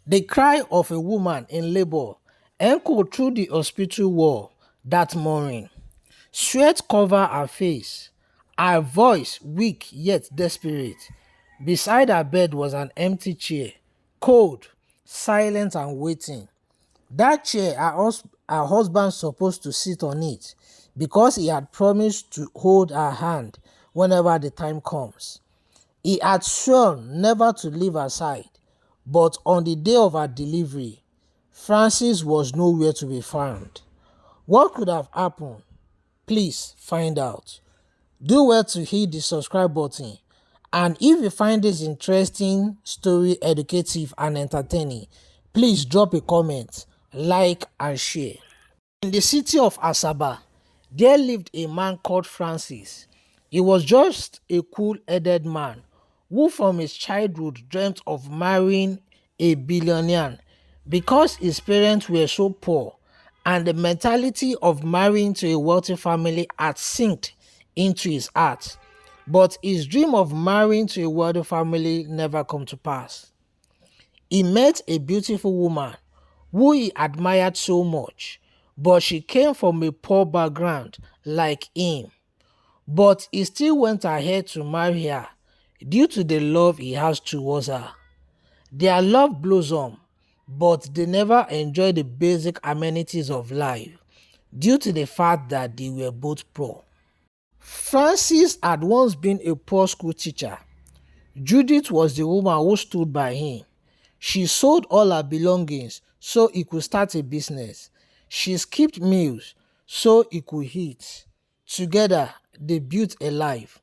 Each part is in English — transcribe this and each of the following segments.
The cry of a woman in labor echoed through the hospital wall that morning. Sweat covered her face, her voice weak yet desperate. Beside her bed was an empty chair, cold, silent and waiting. That chair, her husband supposed to sit on it because he had promised to hold her hand whenever the time comes. He had sworn never to leave her side, but on the day of her delivery, Francis was nowhere to be found. What could have happened? Please find out. Do well to hit the subscribe button. And if you find this interesting story educative and entertaining, please drop a comment, like and share. In the city of Asaba, there lived a man called Francis. He was just a cool-headed man who from his childhood dreamt of marrying a billionaire because his parents were so poor and the mentality of marrying to a wealthy family had sinked into his heart. But his dream of marrying to a wealthy family never come to pass. He met a beautiful woman who he admired so much, but she came from a poor background like him. But he still went ahead to marry her due to the love he has towards her. Their love blossomed, but they never enjoyed the basic amenities of life due to the fact that they were both poor. Francis had once been a poor school teacher. Judith was the woman who stood by him. She sold all her belongings so he could start a business. She skipped meals so he could eat. Together, they built a life.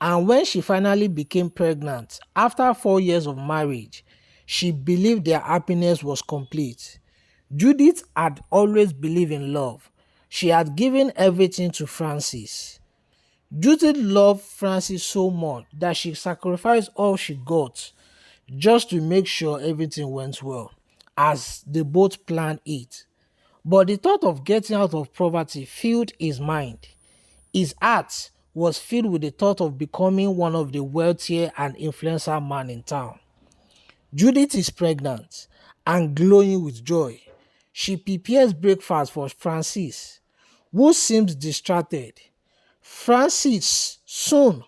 And when she finally became pregnant, after 4 years of marriage, she believed their happiness was complete. Judith had always believed in love. She had given everything to Francis. Judith loved Francis so much that she sacrificed all she got just to make sure everything went well, as they both planned it. But the thought of getting out of poverty filled his mind. His heart was filled with the thought of becoming one of the wealthier and influential men in town. Judith is pregnant and glowing with joy. She prepares breakfast for Francis, who seems distracted. Francis, soon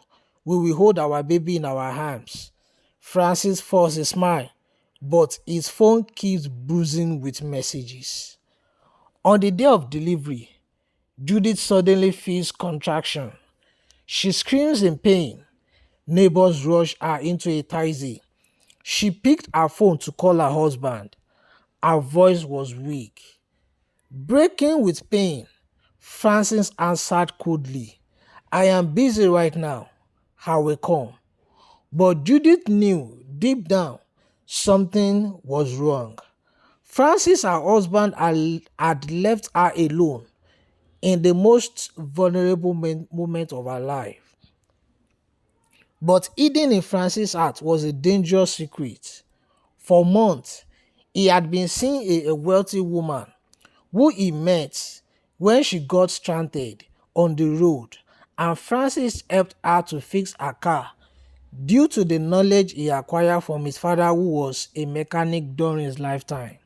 we will hold our baby in our arms. Francis forces a smile, but his phone keeps buzzing with messages. On the day of delivery, Judith suddenly feels contraction. She screams in pain. Neighbors rush her into a taxi. She picked her phone to call her husband. Her voice was weak. Breaking with pain, Francis answered coldly, "I am busy right now. I will come." But Judith knew deep down something was wrong. Francis, her husband, had left her alone in the most vulnerable moment of her life. But hidden in Francis' heart was a dangerous secret. For months, he had been seeing a wealthy woman who he met when she got stranded on the road, and Francis helped her to fix her car due to the knowledge he acquired from his father, who was a mechanic during his lifetime.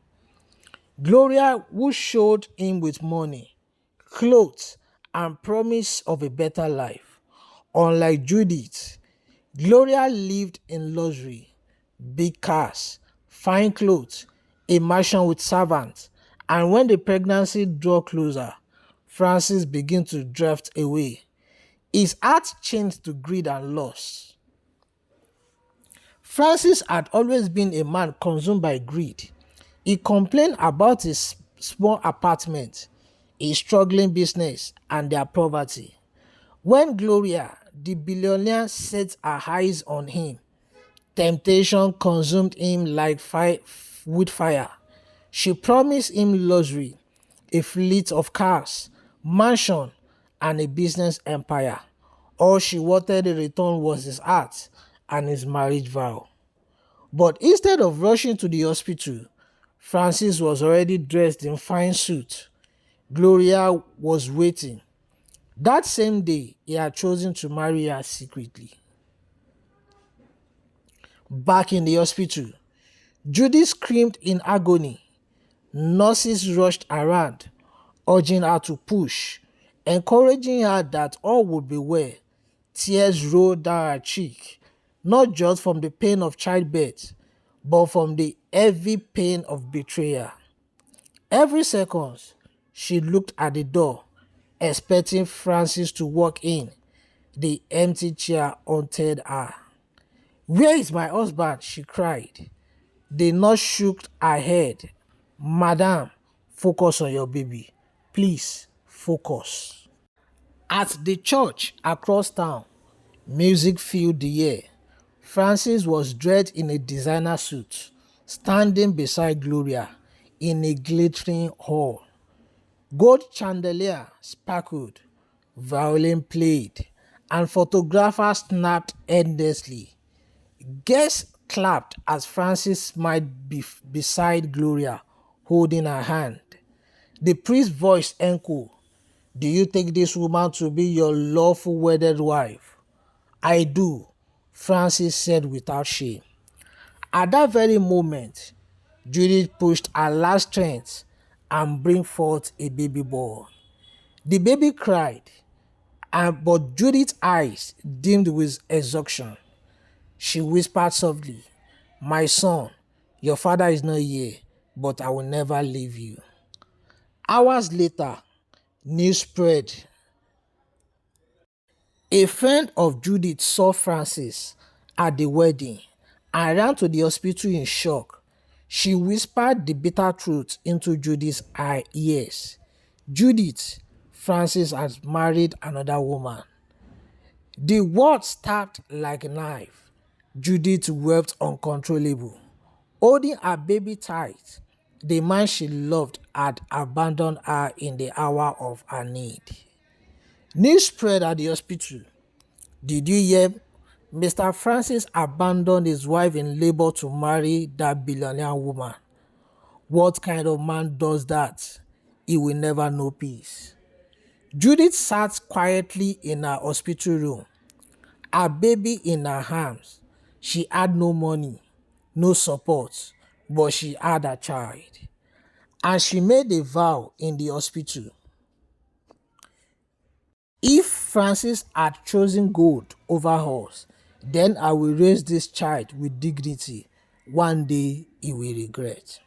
Gloria, who showed him with money, clothes, and promise of a better life. Unlike Judith, Gloria lived in luxury, big cars, fine clothes, a mansion with servants, and when the pregnancy drew closer, Francis began to drift away. His heart changed to greed and loss. Francis had always been a man consumed by greed. He complained about his small apartment, his struggling business, and their poverty. When Gloria, the billionaire, set her eyes on him, temptation consumed him like with fire. She promised him luxury, a fleet of cars, mansion, and a business empire. All she wanted in return was his heart and his marriage vow. But instead of rushing to the hospital, Francis was already dressed in fine suit. Gloria was waiting. That same day, he had chosen to marry her secretly. Back in the hospital, Judy screamed in agony. Nurses rushed around, urging her to push, encouraging her that all would be well. Tears rolled down her cheek, not just from the pain of childbirth, but from the heavy pain of betrayal. Every second, she looked at the door, expecting Francis to walk in. The empty chair haunted her. "Where is my husband?" she cried. The nurse shook her head. "Madam, focus on your baby. Please, focus." At the church across town, music filled the air. Francis was dressed in a designer suit, standing beside Gloria in a glittering hall. Gold chandelier sparkled, violin played, and photographers snapped endlessly. Guests clapped as Francis smiled beside Gloria, holding her hand. The priest's voice echoed, "Do you take this woman to be your lawful wedded wife?" "I do," Francis said without shame. At that very moment, Judith pushed her last strength and bring forth a baby boy. The baby cried, but Judith's eyes dimmed with exhaustion. She whispered softly, "My son, your father is not here, but I will never leave you." Hours later, news spread. A friend of Judith saw Francis at the wedding and ran to the hospital in shock. She whispered the bitter truth into Judith's ears. "Judith, Francis has married another woman." The words stabbed like a knife. Judith wept uncontrollable. Holding her baby tight, the man she loved had abandoned her in the hour of her need. News spread at the hospital. "Did you hear? Mr. Francis abandoned his wife in labor to marry that billionaire woman. What kind of man does that? He will never know peace." Judith sat quietly in her hospital room, her baby in her arms. She had no money, no support, but she had a child. And she made a vow in the hospital. "If Francis had chosen gold over us, then I will raise this child with dignity. One day he will regret."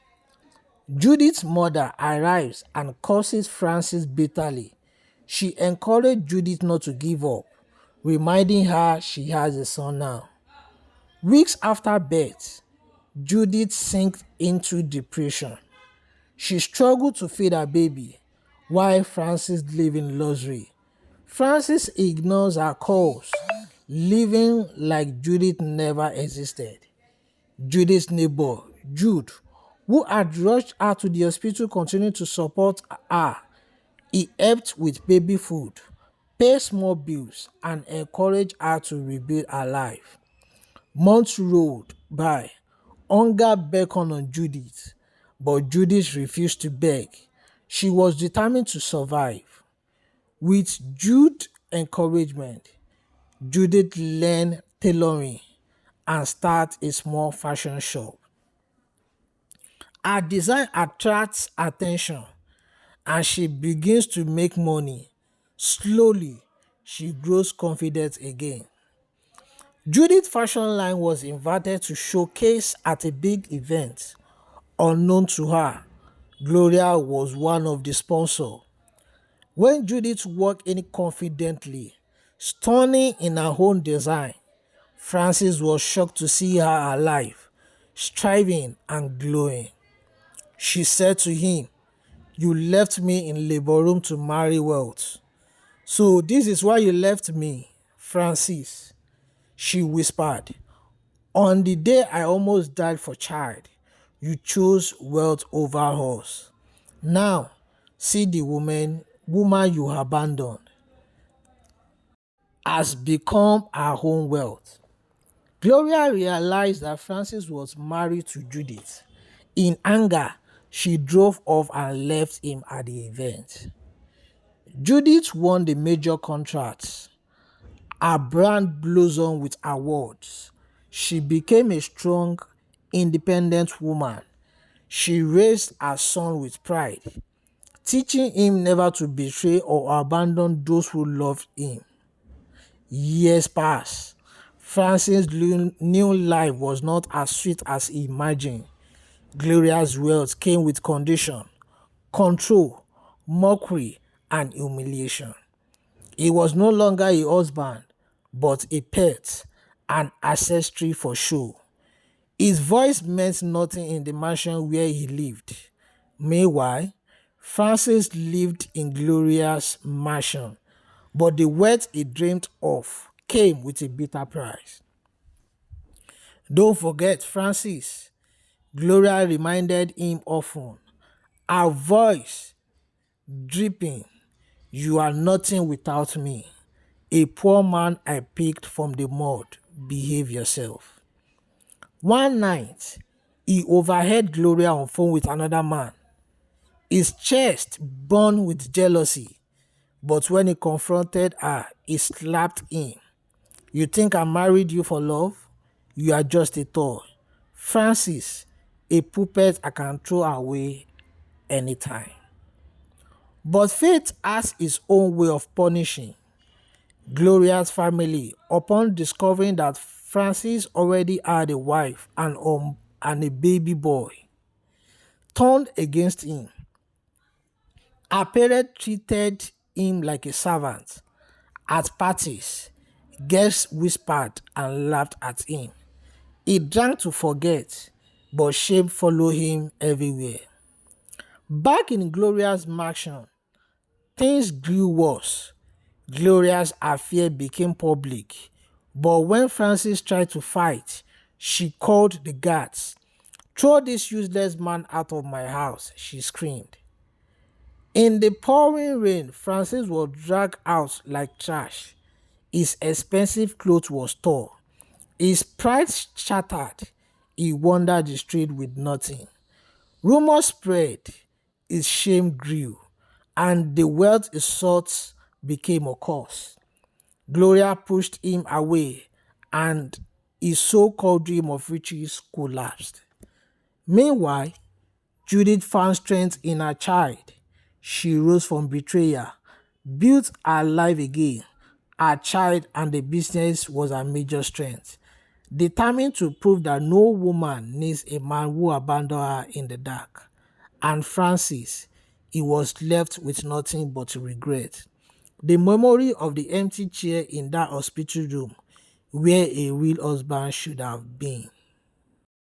Judith's mother arrives and curses Francis bitterly. She encouraged Judith not to give up, reminding her she has a son now. Weeks after birth, Judith sank into depression. She struggled to feed her baby, while Francis lived in luxury. Francis ignores her calls, living like Judith never existed. Judith's neighbor, Jude, who had rushed her to the hospital, continued to support her. He helped with baby food, paid small bills, and encouraged her to rebuild her life. Months rolled by. Hunger beckoned on Judith, but Judith refused to beg. She was determined to survive. With Jude's encouragement, Judith learned tailoring and started a small fashion shop. Her design attracts attention and she begins to make money. Slowly, she grows confident again. Judith's fashion line was invited to showcase at a big event. Unknown to her, Gloria was one of the sponsors. When Judith walked in confidently, stunning in her own design, Francis was shocked to see her alive, striving and glowing. She said to him, "You left me in labor room to marry wealth. So this is why you left me, Francis," she whispered. "On the day I almost died for child, you chose wealth over us. Now, see the woman you abandoned has become her own wealth." Gloria realized that Francis was married to Judith. In anger, she drove off and left him at the event. Judith won the major contracts. Her brand blossomed with awards. She became a strong, independent woman. She raised her son with pride, teaching him never to betray or abandon those who loved him. Years passed. Francis' new life was not as sweet as he imagined. Gloria's wealth came with condition, control, mockery, and humiliation. He was no longer a husband, but a pet, an ancestry for show. His voice meant nothing in the mansion where he lived. Meanwhile, Francis lived in Gloria's mansion, but the wealth he dreamed of came with a bitter price. Don't forget Francis. Gloria reminded him often, her voice dripping, "You are nothing without me. A poor man I picked from the mud. Behave yourself." One night, he overheard Gloria on phone with another man. His chest burned with jealousy, but when he confronted her, he slapped him. "You think I married you for love? You are just a toy. Francis, a puppet I can throw away anytime." But fate has its own way of punishing. Gloria's family, upon discovering that Francis already had a wife and a baby boy, turned against him. Her parents treated him like a servant. At parties, guests whispered and laughed at him. He drank to forget, but shame followed him everywhere. Back in Gloria's mansion, things grew worse. Gloria's affair became public, but when Frances tried to fight, she called the guards. "Throw this useless man out of my house," she screamed. In the pouring rain, Francis was dragged out like trash. His expensive clothes were torn. His pride shattered. He wandered the street with nothing. Rumors spread. His shame grew, and the wealth he sought became a curse. Gloria pushed him away, and his so-called dream of riches collapsed. Meanwhile, Judith found strength in her child. She rose from betrayal, built her life again. Her child and the business was her major strength, determined to prove that no woman needs a man who abandoned her in the dark. And Francis, he was left with nothing but regret. The memory of the empty chair in that hospital room where a real husband should have been.